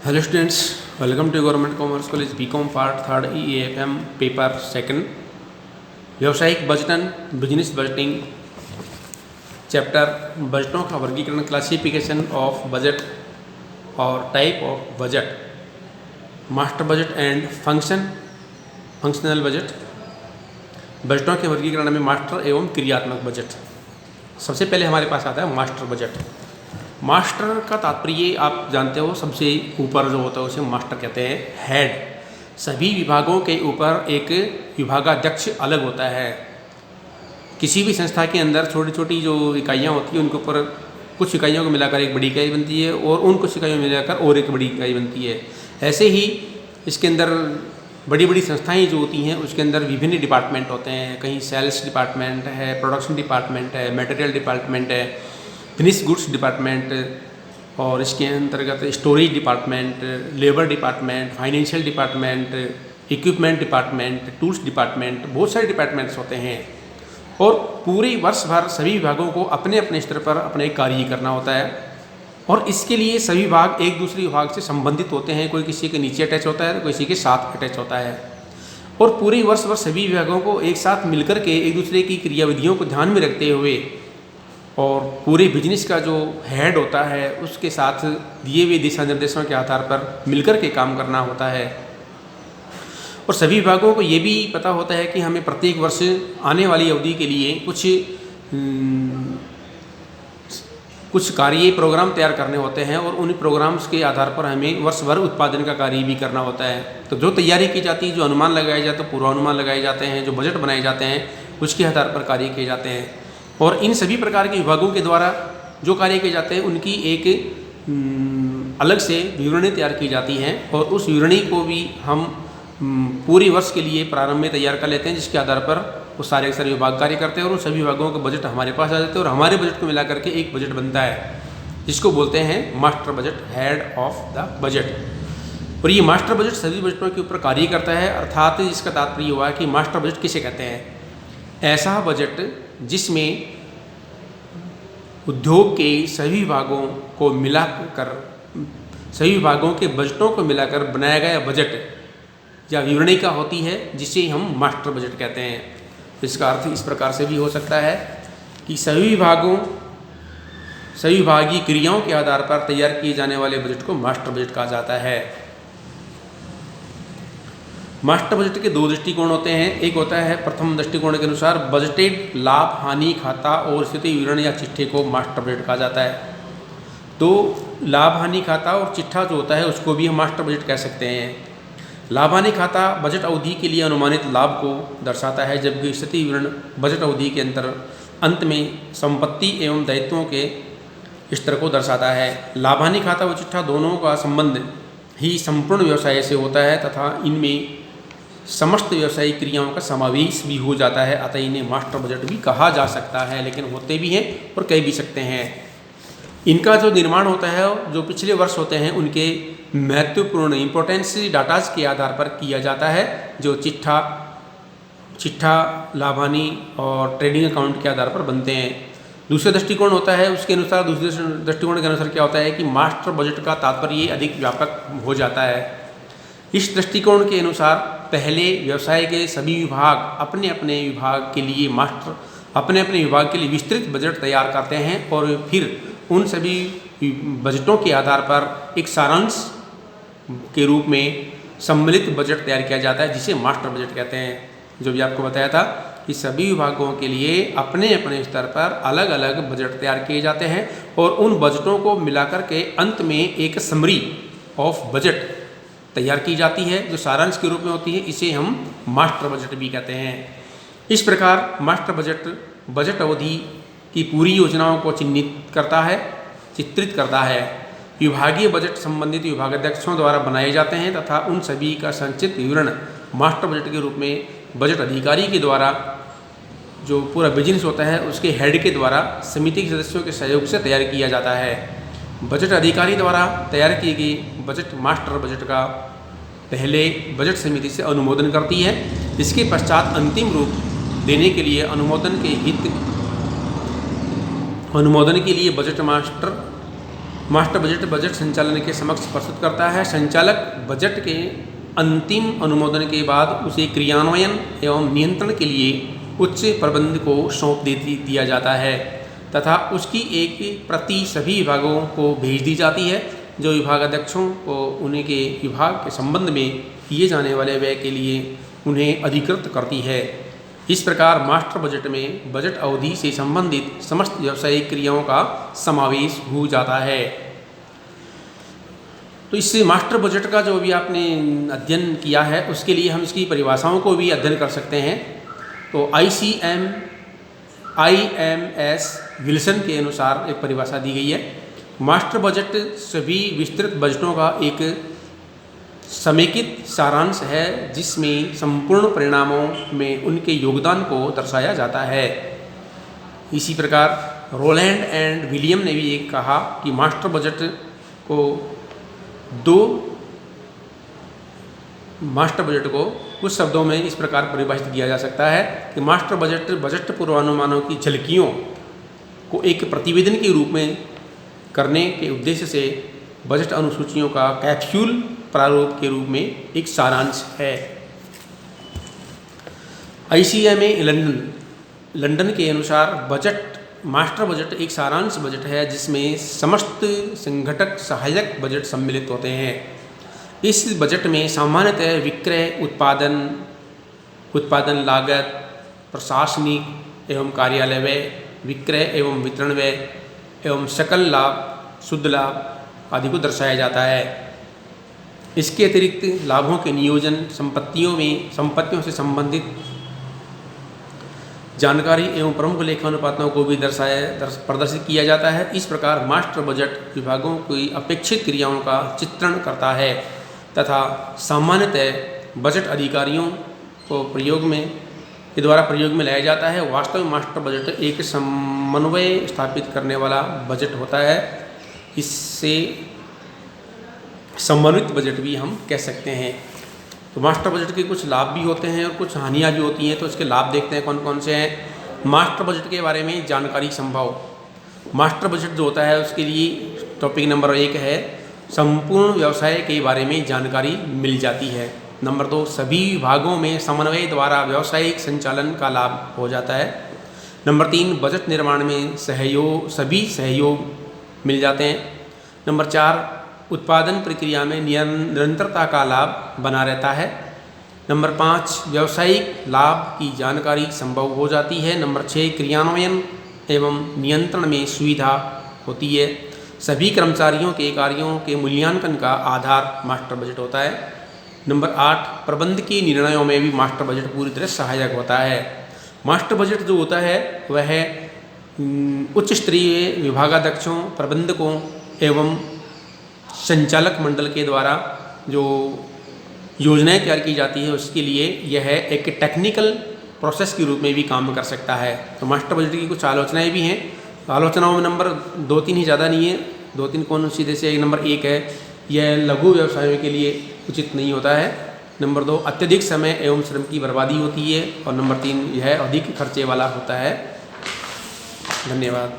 Hello students, welcome to government commerce college BCom part third EAFM paper second व्यावसायिक बजटन business budgeting chapter बजटों का वर्गीकरण classification of budget और type of budget master budget and functional budget. बजटों के वर्गीकरण में मास्टर एवं क्रियात्मक बजट। सबसे पहले हमारे पास आता है मास्टर बजट। मास्टर का तात्पर्य आप जानते हो, सबसे ऊपर जो होता है उसे मास्टर कहते हैं, हेड। सभी विभागों के ऊपर एक विभागाध्यक्ष अलग होता है। किसी भी संस्था के अंदर छोटी छोटी जो इकाइयाँ होती हैं उनके ऊपर कुछ इकाइयों को मिलाकर एक बड़ी इकाई बनती है और उन कुछ इकाइयों को मिलाकर और एक बड़ी इकाई बनती है। ऐसे ही इसके अंदर बड़ी बड़ी संस्थाएं जो होती हैं उसके अंदर विभिन्न डिपार्टमेंट होते हैं। कहीं सेल्स डिपार्टमेंट है, प्रोडक्शन डिपार्टमेंट है, मटेरियल डिपार्टमेंट है, फिनिश गुड्स डिपार्टमेंट, और इसके अंतर्गत storage department, labour department, financial department, equipment department, tools department, बहुत सारे डिपार्टमेंट्स होते हैं। और पूरे वर्ष भर सभी विभागों को अपने अपने स्तर पर अपने कार्य करना होता है और इसके लिए सभी विभाग एक दूसरे विभाग से संबंधित होते हैं। कोई किसी के नीचे अटैच होता है तो किसी के साथ अटैच होता है। और पूरे वर्ष भर सभी विभागों को एक साथ मिलकर के एक दूसरे की क्रियाविधियों को ध्यान में रखते हुए और पूरे बिजनेस का जो हेड होता है उसके साथ दिए हुए दिशा निर्देशों के आधार पर मिलकर के काम करना होता है। और सभी विभागों को ये भी पता होता है कि हमें प्रत्येक वर्ष आने वाली अवधि के लिए कुछ कार्य प्रोग्राम तैयार करने होते हैं और उन प्रोग्राम्स के आधार पर हमें वर्ष भर उत्पादन का कार्य भी करना होता है। तो जो तैयारी की जाती है, जो अनुमान लगाए जाते हैं, पूर्वानुमान लगाए जाते हैं, जो बजट बनाए जाते हैं, उसके आधार पर कार्य किए जाते हैं। और इन सभी प्रकार के विभागों के द्वारा जो कार्य किए जाते हैं उनकी एक अलग से विवरणी तैयार की जाती है और उस विवरणी को भी हम पूरे वर्ष के लिए प्रारंभ में तैयार कर लेते हैं, जिसके आधार पर वो सारे विभाग कार्य करते हैं और उन सभी विभागों के बजट हमारे पास आ जाते हैं और हमारे बजट को मिला करके एक बजट बनता है, जिसको बोलते हैं master budget, head of the budget. और ये मास्टर बजट सभी बजटों के ऊपर कार्य करता है। अर्थात इसका तात्पर्य हुआ कि मास्टर बजट किसे कहते हैं? ऐसा बजट जिसमें उद्योग के सभी विभागों को मिलाकर, सभी विभागों के बजटों को मिलाकर बनाया गया बजट या विवरणी का होती है, जिसे हम मास्टर बजट कहते हैं। इसका अर्थ इस प्रकार से भी हो सकता है कि सभी विभागीय क्रियाओं के आधार पर तैयार किए जाने वाले बजट को मास्टर बजट कहा जाता है। मास्टर बजट के दो दृष्टिकोण होते हैं। एक होता है प्रथम दृष्टिकोण के अनुसार बजटेड लाभ हानि खाता और स्थिति विवरण या चिट्ठे को मास्टर बजट कहा जाता है। तो लाभ हानि खाता और चिट्ठा जो होता है उसको भी हम मास्टर बजट कह सकते हैं। लाभ हानि खाता बजट अवधि के लिए अनुमानित लाभ को दर्शाता है, जबकि स्थिति विवरण बजट अवधि के अंत में संपत्ति एवं दायित्वों के स्तर को दर्शाता है। लाभ हानि खाता व चिट्ठा दोनों का संबंध ही संपूर्ण व्यवसाय से होता है तथा इनमें समस्त व्यवसायिक क्रियाओं का समावेश भी हो जाता है। अतः इन्हें मास्टर बजट भी कहा जा सकता है, लेकिन होते भी हैं और कह भी सकते हैं। इनका जो निर्माण होता है, जो पिछले वर्ष होते हैं, उनके महत्वपूर्ण इम्पोर्टेंस डाटाज के आधार पर किया जाता है, जो चिट्ठा लाभ हानि और ट्रेडिंग अकाउंट के आधार पर बनते हैं। दूसरा दृष्टिकोण होता है, उसके अनुसार दूसरे दृष्टिकोण के अनुसार क्या होता है कि मास्टर बजट का तात्पर्य अधिक व्यापक हो जाता है। इस दृष्टिकोण के अनुसार पहले व्यवसाय के सभी विभाग अपने अपने विभाग के लिए अपने अपने विभाग के लिए विस्तृत बजट तैयार करते हैं और फिर उन सभी बजटों के आधार पर एक सारांश के रूप में सम्मिलित बजट तैयार किया जाता है, जिसे मास्टर बजट कहते हैं। जो भी आपको बताया था कि सभी विभागों के लिए अपने अपने स्तर पर अलग अलग बजट तैयार किए जाते हैं और उन बजटों को मिलाकर के अंत में एक समरी ऑफ बजट तैयार की जाती है, जो सारांश के रूप में होती है। इसे हम मास्टर बजट भी कहते हैं। इस प्रकार मास्टर बजट अवधि की पूरी योजनाओं को चित्रित करता है। विभागीय बजट संबंधित विभागाध्यक्षों द्वारा बनाए जाते हैं तथा उन सभी का संक्षिप्त विवरण मास्टर बजट के रूप में बजट अधिकारी के द्वारा, जो पूरा बिजनेस होता है उसके हेड के द्वारा समिति के सदस्यों के सहयोग से तैयार किया जाता है। बजट अधिकारी द्वारा तैयार की गई बजट मास्टर बजट का पहले बजट समिति से अनुमोदन करती है। इसके पश्चात अंतिम रूप देने के लिए अनुमोदन के लिए budget master master budget budget संचालन के समक्ष प्रस्तुत करता है। संचालक बजट के अंतिम अनुमोदन के बाद उसे क्रियान्वयन एवं नियंत्रण के लिए उच्च प्रबंध को सौंप दिया जाता है तथा उसकी एक प्रति सभी विभागों को भेज दी जाती है, जो विभागाध्यक्षों को उनके विभाग के संबंध में किए जाने वाले व्यय के लिए उन्हें अधिकृत करती है। इस प्रकार मास्टर बजट में बजट अवधि से संबंधित समस्त व्यावसायिक क्रियाओं का समावेश हो जाता है। तो इससे मास्टर बजट का जो भी आपने अध्ययन किया है उसके लिए हम इसकी परिभाषाओं को भी अध्ययन कर सकते हैं। तो IMS विल्सन के अनुसार एक परिभाषा दी गई है। मास्टर बजट सभी विस्तृत बजटों का एक समेकित सारांश है जिसमें संपूर्ण परिणामों में उनके योगदान को दर्शाया जाता है। इसी प्रकार रोलैंड एंड विलियम ने भी एक कहा कि मास्टर बजट को कुछ शब्दों में इस प्रकार परिभाषित किया जा सकता है कि मास्टर बजट पूर्वानुमानों की झलकियों को एक प्रतिवेदन के रूप में करने के उद्देश्य से बजट अनुसूचियों का कैप्सूल प्रारूप के रूप में एक सारांश है। ICMA लंदन के अनुसार मास्टर बजट एक सारांश बजट है जिसमें समस्त संघटक सहायक बजट सम्मिलित होते हैं। इस बजट में सामान्यतः विक्रय, उत्पादन लागत, प्रशासनिक एवं कार्यालय व्यय, विक्रय एवं वितरण व्यय एवं सकल लाभ, शुद्ध लाभ आदि को दर्शाया जाता है। इसके अतिरिक्त लाभों के नियोजन, संपत्तियों से संबंधित जानकारी एवं प्रमुख लेखानुपातों को भी प्रदर्शित किया जाता है। इस प्रकार मास्टर बजट विभागों की अपेक्षित क्रियाओं का चित्रण करता है तथा सामान्यतः बजट अधिकारियों को प्रयोग में लाया जाता है। वास्तव में मास्टर बजट एक समन्वय स्थापित करने वाला बजट होता है। इससे समन्वित बजट भी हम कह सकते हैं। तो मास्टर बजट के कुछ लाभ भी होते हैं और कुछ हानियाँ भी होती हैं। तो इसके लाभ देखते हैं कौन कौन से हैं। मास्टर बजट के बारे में जानकारी संभव। मास्टर बजट जो होता है उसके लिए टॉपिक नंबर 1 है संपूर्ण व्यवसाय के बारे में जानकारी मिल जाती है। नंबर 2 सभी विभागों में समन्वय द्वारा व्यावसायिक संचालन का लाभ हो जाता है। नंबर 3 बजट निर्माण में सभी सहयोग मिल जाते हैं। नंबर 4 उत्पादन प्रक्रिया में निरंतरता का लाभ बना रहता है। नंबर 5 व्यावसायिक लाभ की जानकारी संभव हो जाती है। नंबर 6 क्रियान्वयन एवं नियंत्रण में सुविधा होती है। सभी कर्मचारियों के कार्यों के मूल्यांकन का आधार मास्टर बजट होता है। नंबर 8 प्रबंध के निर्णयों में भी मास्टर बजट पूरी तरह सहायक होता है। मास्टर बजट जो होता है वह उच्च स्तरीय विभागाध्यक्षों, प्रबंधकों एवं संचालक मंडल के द्वारा जो योजनाएं तैयार की जाती है उसके लिए यह एक टेक्निकल प्रोसेस के रूप में भी काम कर सकता है। तो मास्टर बजट की कुछ आलोचनाएं भी हैं। आलोचनाओं में नंबर 2-3 ही ज़्यादा नहीं है। 2-3 कौन सीधे से नंबर 1 है यह लघु व्यवसायों के लिए उचित नहीं होता है। नंबर 2 अत्यधिक समय एवं श्रम की बर्बादी होती है। और नंबर 3 यह अधिक खर्चे वाला होता है। धन्यवाद।